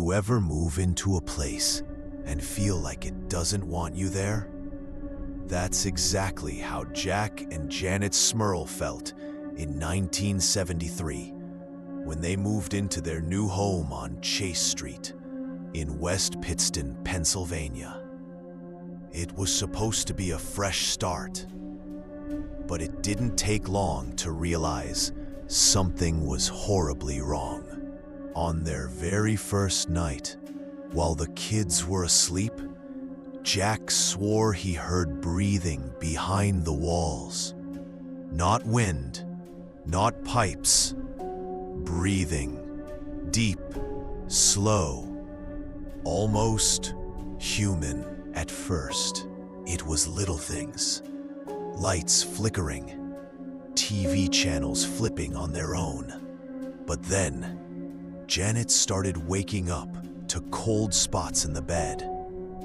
you ever move into a place and feel like it doesn't want you there? That's exactly how Jack and Janet Smurl felt in 1973 when they moved into their new home on Chase Street in West Pittston, Pennsylvania. It was supposed to be a fresh start, but it didn't take long to realize something was horribly wrong. On their very first night, while the kids were asleep, Jack swore he heard breathing behind the walls. Not wind, not pipes, breathing, deep, slow, almost human. At first, it was little things. Lights flickering, TV channels flipping on their own. But then, Janet started waking up to cold spots in the bed,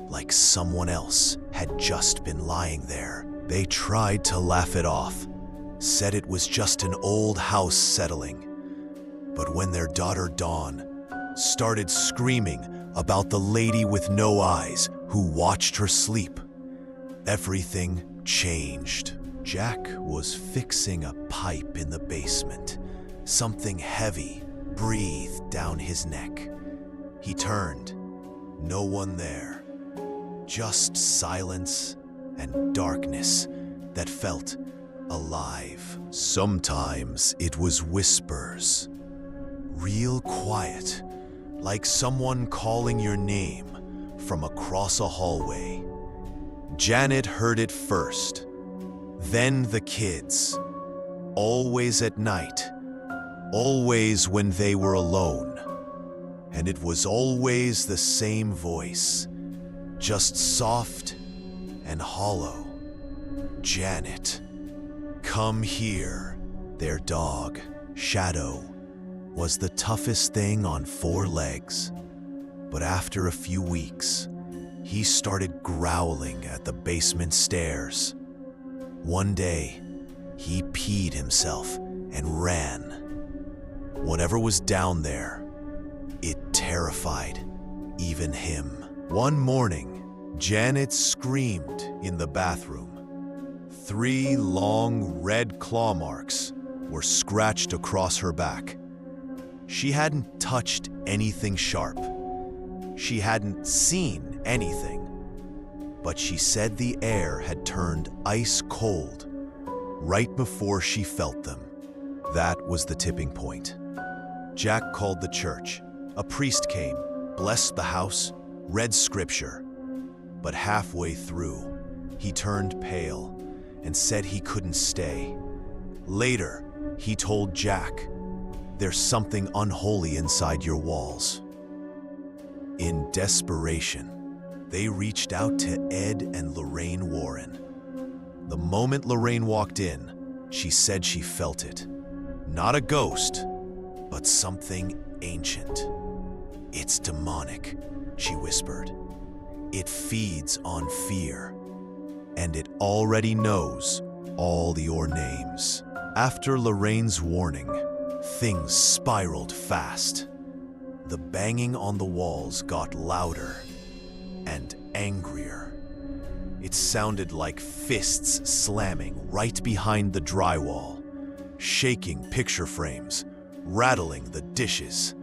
like someone else had just been lying there. They tried to laugh it off, said it was just an old house settling. But when their daughter Dawn started screaming about the lady with no eyes who watched her sleep, everything changed. Jack was fixing a pipe in the basement. Something heavy breathed down his neck. He turned. No one there. Just silence and darkness that felt alive. Sometimes it was whispers. Real quiet, like someone calling your name from across a hallway. Janet heard it first, then the kids. Always at night, always when they were alone. And it was always the same voice, just soft and hollow. Janet, come here. Their dog, Shadow, was the toughest thing on 4 legs. But after a few weeks, he started growling at the basement stairs. One day, he peed himself and ran. Whatever was down there, it terrified even him. One morning, Janet screamed in the bathroom. 3 long red claw marks were scratched across her back. She hadn't touched anything sharp. She hadn't seen anything. But she said the air had turned ice cold right before she felt them. That was the tipping point. Jack called the church. A priest came, blessed the house, read scripture. But halfway through, he turned pale and said he couldn't stay. Later, he told Jack, "There's something unholy inside your walls." In desperation, they reached out to Ed and Lorraine Warren. The moment Lorraine walked in, she said she felt it. Not a ghost, but something ancient. "It's demonic," she whispered. "It feeds on fear, and it already knows all your names." After Lorraine's warning, things spiraled fast. The banging on the walls got louder and angrier. It sounded like fists slamming right behind the drywall, shaking picture frames, rattling the dishes.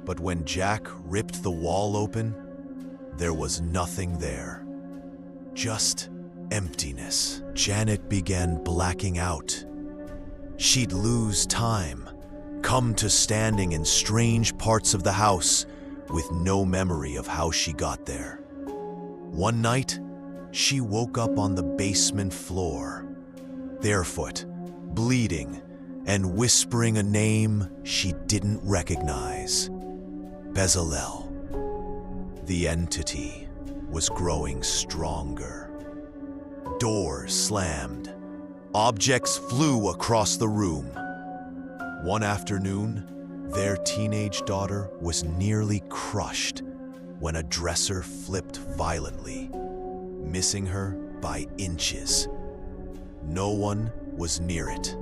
But when Jack ripped the wall open, there was nothing there. Just emptiness. Janet began blacking out. She'd lose time, come to standing in strange parts of the house with no memory of how she got there. One night, she woke up on the basement floor, barefoot, bleeding, and whispering a name she didn't recognize. Bezalel. The entity was growing stronger. Doors slammed. Objects flew across the room. One afternoon, their teenage daughter was nearly crushed when a dresser flipped violently, missing her by inches. No one was near it.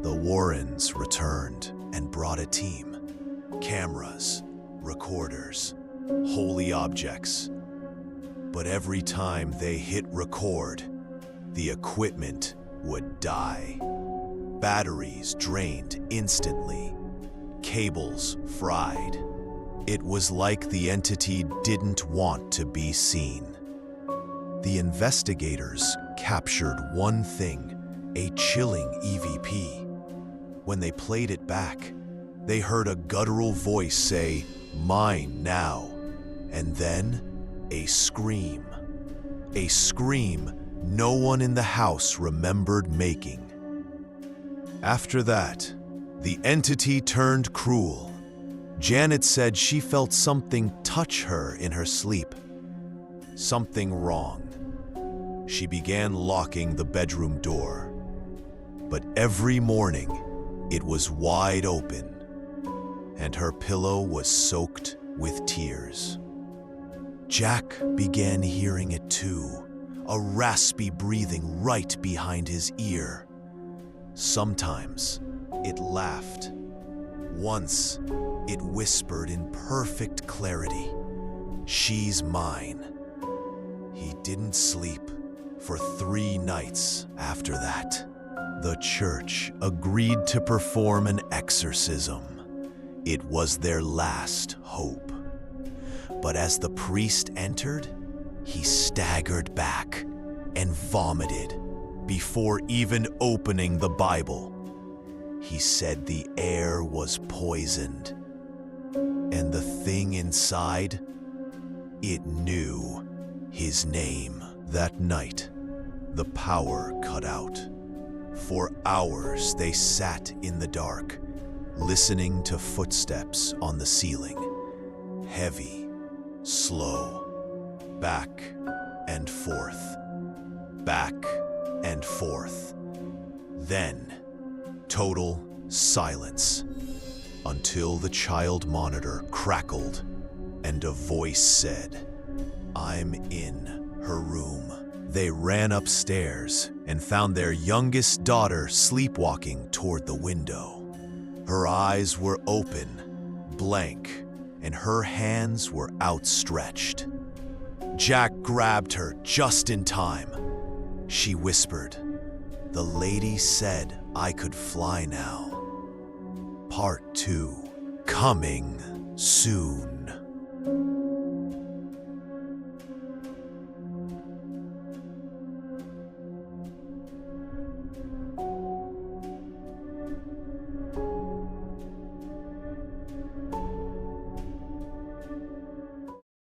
The Warrens returned and brought a team. Cameras, recorders, holy objects. But every time they hit record, the equipment would die. Batteries drained instantly, cables fried. It was like the entity didn't want to be seen. The investigators captured one thing, a chilling EVP. When they played it back, they heard a guttural voice say, "Mine now," and then a scream. A scream no one in the house remembered making. After that, the entity turned cruel. Janet said she felt something touch her in her sleep. Something wrong. She began locking the bedroom door. But every morning, it was wide open, and her pillow was soaked with tears. Jack began hearing it too, a raspy breathing right behind his ear. Sometimes it laughed. Once it whispered in perfect clarity, "She's mine." He didn't sleep for 3 nights after that. The church agreed to perform an exorcism. It was their last hope. But as the priest entered, he staggered back and vomited before even opening the Bible. He said the air was poisoned, and the thing inside, it knew his name. That night, the power cut out. For hours they sat in the dark, listening to footsteps on the ceiling. Heavy, slow, back and forth, back and forth. Then, total silence, until the child monitor crackled and a voice said, "I'm in her room." They ran upstairs and found their youngest daughter sleepwalking toward the window. Her eyes were open, blank, and her hands were outstretched. Jack grabbed her just in time. She whispered, "The lady said I could fly now." Part 2, coming soon.